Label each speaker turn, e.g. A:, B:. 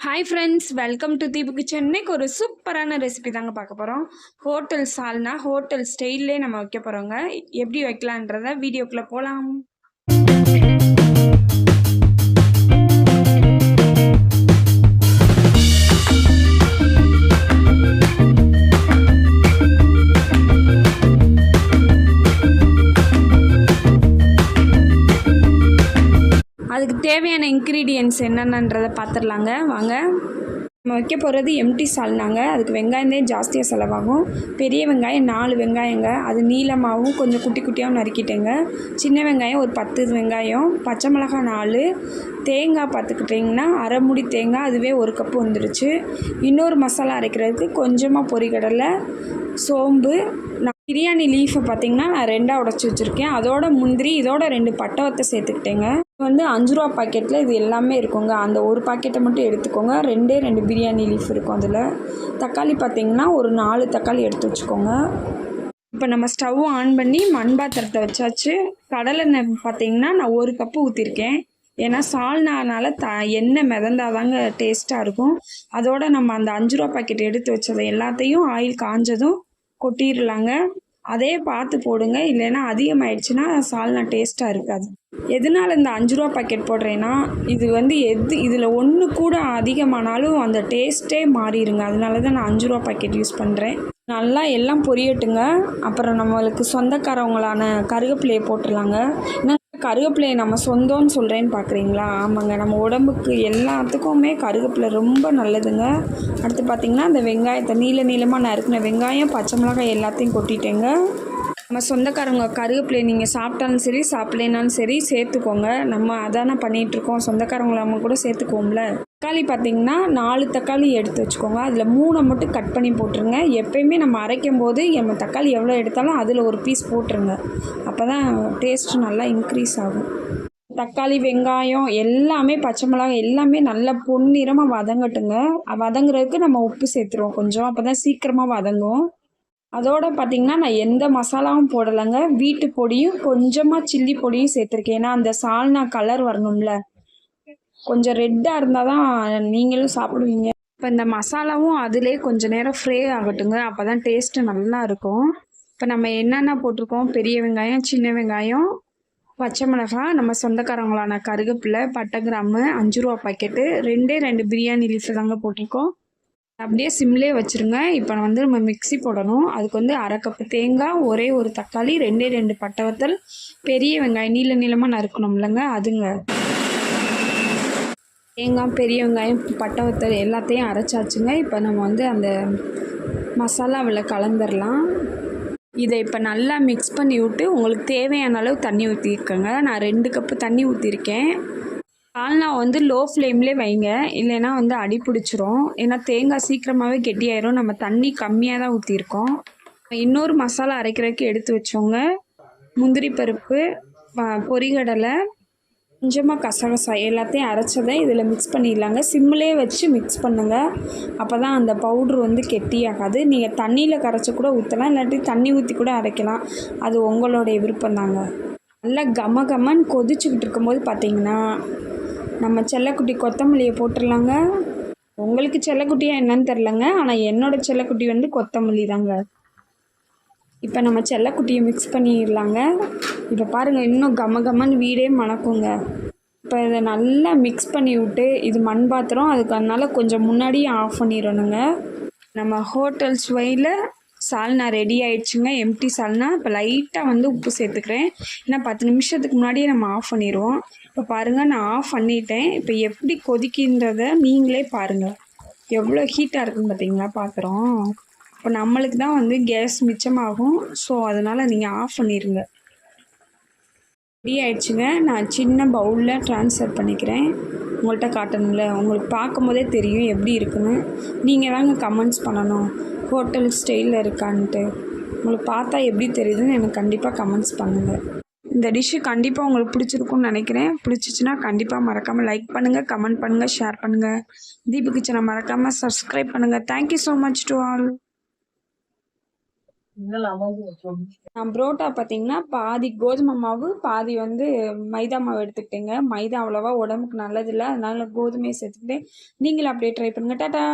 A: Hi friends, welcome to Deepu kitchen. இன்னைக்கு ஒரு சூப்பரான ரெசிபி தாங்க பார்க்க போகிறோம். ஹோட்டல் சால்னா ஹோட்டல் ஸ்டைல்லே நம்ம வைக்க போகிறோங்க. எப்படி வைக்கலான்றத வீடியோக்குள்ளே போகலாம். அதுக்கு தேவையான இன்க்ரீடியன்ட்ஸ் என்னென்னன்றதை பார்த்துடலாங்க வாங்க. நம்ம வைக்க போகிறது எம்டி சால்னாங்க. அதுக்கு வெங்காயந்தே ஜாஸ்தியாக செலவாகும். பெரிய வெங்காயம் 4 வெங்காயங்க, அது நீளமாகவும் கொஞ்சம் குட்டி குட்டியாகவும் நறுக்கிட்டேங்க. சின்ன வெங்காயம் ஒரு 10 வெங்காயம், பச்சை மிளகாய் 4, தேங்காய் பார்த்துக்கிட்டிங்கன்னா அரை முடி தேங்காய், அதுவே 1 கப்பு வந்துடுச்சு. இன்னொரு மசாலா அரைக்கிறதுக்கு கொஞ்சமாக பொரிகடலை, சோம்பு, பிரியாணி லீஃபை பார்த்திங்கன்னா நான் 2ஆக உடச்சி வச்சுருக்கேன். அதோட முந்திரி, இதோட 2 பட்டை வத்தை சேர்த்துக்கிட்டேங்க. வந்து 5 ரூபா பாக்கெட்டில் இது எல்லாமே இருக்குங்க. அந்த ஒரு பாக்கெட்டை மட்டும் எடுத்துக்கோங்க. 2 பிரியாணி லீஃப் இருக்கும் அதில். தக்காளி பார்த்திங்கன்னா ஒரு 4 தக்காளி எடுத்து வச்சுக்கோங்க. இப்போ நம்ம ஸ்டவ் ஆன் பண்ணி மண் பாத்திரத்தை வச்சாச்சு. கடலெண்ணெய் பார்த்திங்கன்னா நான் 1 கப்பு ஊற்றிருக்கேன். ஏன்னா சால்னானால எண்ணெய் மிதந்தாதாங்க டேஸ்ட்டாக இருக்கும். அதோட நம்ம அந்த 5 ரூபா பாக்கெட் எடுத்து வச்சதை எல்லாத்தையும் ஆயில் காஞ்சதும் கொட்டிடலாங்க. அதே பார்த்து போடுங்க, இல்லைன்னா அதிகமாகிடுச்சுன்னா சால்னா டேஸ்ட்டாக இருக்காது. எதனால் இந்த 5 ரூபா பாக்கெட் போடுறேன்னா, இது வந்து இதில் ஒன்று கூட அதிகமானாலும் அந்த டேஸ்ட்டே மாறிடுங்க. அதனால தான் நான் 5 ரூபா பாக்கெட் யூஸ் பண்ணுறேன். நல்லா எல்லாம் பொரியட்டுங்க. அப்புறம் நம்மளுக்கு சொந்தக்காரவங்களான கருவேப்பிலையை போட்டுடலாங்க. ஏன்னா கருவேப்பிலையை நம்ம சொந்தம்னு சொல்கிறேன்னு பார்க்குறீங்களா? ஆமாங்க, நம்ம உடம்புக்கு எல்லாத்துக்குமே கருவேப்பிலை ரொம்ப நல்லதுங்க. அடுத்து பார்த்திங்கன்னா அந்த வெங்காயத்தை நீளமாக நறுக்கின வெங்காயம், பச்சை மிளகாய் எல்லாத்தையும் கொட்டிட்டேங்க. நம்ம சொந்தக்காரங்க கருவேப்பிலையை நீங்கள் சாப்பிட்டாலும் சரி சாப்பிட்லேனாலும் சரி சேர்த்துக்கோங்க. நம்ம அதானே பண்ணிகிட்ருக்கோம், சொந்தக்காரங்களாம கூட சேர்த்துக்குவோம்ல. தக்காளி பார்த்திங்கன்னா 4 தக்காளி எடுத்து வச்சுக்கோங்க. அதில் 3 மட்டும் கட் பண்ணி போட்டுருங்க. எப்போயுமே நம்ம அரைக்கும் போது நம்ம தக்காளி எவ்வளோ எடுத்தாலும் அதில் ஒரு பீஸ் போட்டுருங்க. அப்போ தான் டேஸ்ட்டு நல்லா இன்க்ரீஸ் ஆகும். தக்காளி, வெங்காயம் எல்லாமே, பச்சை மிளகாய் எல்லாமே நல்லா பொன்னிறமாக வதங்கட்டுங்க. வதங்குறதுக்கு நம்ம உப்பு சேர்த்துருவோம் கொஞ்சம், அப்போ தான் சீக்கிரமாக வதங்கும். அதோடு பார்த்திங்கன்னா நான் எந்த மசாலாவும் போடலைங்க. வீட்டு பொடியும் கொஞ்சமாக சில்லி பொடியும் சேர்த்துருக்கேன். ஏன்னா அந்த சால்னா கலர் வரணும்ல, கொஞ்சம் ரெட்டாக இருந்தால் தான் நீங்களும் சாப்பிடுவீங்க. இப்போ இந்த மசாலாவும் அதிலே கொஞ்சம் நேரம் ஃப்ரை ஆகட்டுங்க. அப்போ தான் டேஸ்ட்டு நல்லா இருக்கும். இப்போ நம்ம என்னென்ன போட்டிருக்கோம், பெரிய வெங்காயம், சின்ன வெங்காயம், பச்சை மிளகாய், நம்ம சொந்தக்காரங்களான கருவேப்பிலை, பட்டை, கிராம்பு, 5 ரூபா பாக்கெட்டு, 2 பிரியாணி லீஃப் தாங்க போட்டிருக்கோம். அப்படியே சிம்லே வச்சுருங்க. இப்போ வந்து நம்ம மிக்ஸி போடணும். அதுக்கு வந்து அரை கப்பு தேங்காய், ஒரே ஒரு தக்காளி, 2 பட்டை வத்தல், பெரிய வெங்காயம் நீளமாக நறுக்கணும்லங்க அதுங்க. தேங்காய், பெரிய வெங்காயம், பட்டை வத்தல் எல்லாத்தையும் அரைச்சாச்சுங்க. இப்போ நம்ம வந்து அந்த மசாலாவில் கலந்துடலாம். இதை இப்போ நல்லா மிக்ஸ் பண்ணி விட்டு உங்களுக்கு தேவையான அளவு தண்ணி ஊற்றிருக்கேங்க. நான் 2 கப்பு தண்ணி ஊற்றிருக்கேன். சால்னா வந்து லோ ஃப்ளேம்லேயே வைங்க, இல்லைன்னா வந்து அடி பிடிச்சிரும். ஏன்னா தேங்காய் சீக்கிரமாகவே கெட்டியாயிரும். நம்ம தண்ணி கம்மியாக தான் ஊற்றிருக்கோம். இன்னொரு மசாலா அரைக்கிறதுக்கு எடுத்து வச்சோங்க. முந்திரி பருப்பு, பொரிகடலை, கொஞ்சமாக கசகசா எல்லாத்தையும் அரைச்சதை இதில் மிக்ஸ் பண்ணிடலாங்க. சிம்மிலே வச்சு மிக்ஸ் பண்ணுங்கள். அப்போ தான் அந்த பவுட்ரு வந்து கெட்டியாகாது. நீங்கள் தண்ணியில் கரைச்சி கூட ஊற்றலாம், இல்லாட்டி தண்ணி ஊற்றி கூட அரைக்கலாம். அது உங்களுடைய விருப்பம் தாங்க. நல்லா கமன்னு கொதிச்சுக்கிட்டு இருக்கும்போது பார்த்திங்கன்னா நம்ம செல்லக்குட்டி கொத்தமல்லியை போட்டுடலாங்க. உங்களுக்கு செல்லக்குட்டியாக என்னன்னு தெரிலங்க, ஆனால் என்னோடய செல்லக்குட்டி வந்து கொத்தமல்லி தாங்க. இப்போ நம்ம செல்லக்குட்டியை மிக்ஸ் பண்ணிடலாங்க. இப்போ பாருங்கள், இன்னும் கமன்னு வீடே மணக்குங்க. இப்போ இதை நல்லா மிக்ஸ் பண்ணி விட்டு, இது மண் பாத்திரம், அதுக்கு அதனால கொஞ்சம் முன்னாடியே ஆஃப் பண்ணிடணுங்க. நம்ம ஹோட்டல் சுவையில் சால்னா ரெடி ஆகிடுச்சுங்க, எம்டி சால்னா. இப்போ லைட்டாக வந்து உப்பு சேர்த்துக்கிறேன். ஏன்னா 10 நிமிஷத்துக்கு முன்னாடியே நம்ம ஆஃப் பண்ணிடுவோம். இப்போ பாருங்கள், நான் ஆஃப் பண்ணிட்டேன். இப்போ எப்படி கொதிக்கின்றதை நீங்களே பாருங்கள். எவ்வளோ ஹீட்டாக இருக்குன்னு பார்த்தீங்களா பாத்திரம். இப்போ நம்மளுக்கு தான் வந்து கேஸ் மிச்சமாகும். ஸோ அதனால் நீங்கள் ஆஃப் பண்ணிடுங்க. ரெடி ஆகிடுச்சுங்க. நான் சின்ன பவுலில் ட்ரான்ஸ்ஃபர் பண்ணிக்கிறேன். உங்கள்கிட்ட காட்டணும்ல, உங்களுக்கு பார்க்கும் போதே தெரியும் எப்படி இருக்குன்னு. நீங்கள் தாங்க கமெண்ட்ஸ் பண்ணணும், ஹோட்டல் ஸ்டைலில் இருக்கான்ட்டு. உங்களுக்கு பார்த்தா எப்படி தெரியுதுன்னு எனக்கு கண்டிப்பாக கமெண்ட்ஸ் பண்ணுங்கள். இந்த டிஷ்ஷு கண்டிப்பாக உங்களுக்கு பிடிச்சிருக்குன்னு நினைக்கிறேன். பிடிச்சிச்சின்னா கண்டிப்பாக மறக்காமல் லைக் பண்ணுங்கள், கமெண்ட் பண்ணுங்கள், ஷேர் பண்ணுங்கள். தீபு கிச்சனை மறக்காமல் சப்ஸ்கிரைப் பண்ணுங்கள். Thank you so much to all. நான் புரோட்டா பார்த்தீங்கன்னா பாதி கோதுமை மாவு பாதி வந்து மைதா மாவு எடுத்துக்கிட்டேங்க. மைதா அவ்வளோவா உடம்புக்கு நல்லதில்லை, அதனால கோதுமையை சேர்த்துக்கிட்டேன். நீங்களும் அப்படியே ட்ரை பண்ணுங்கள். டாட்டா.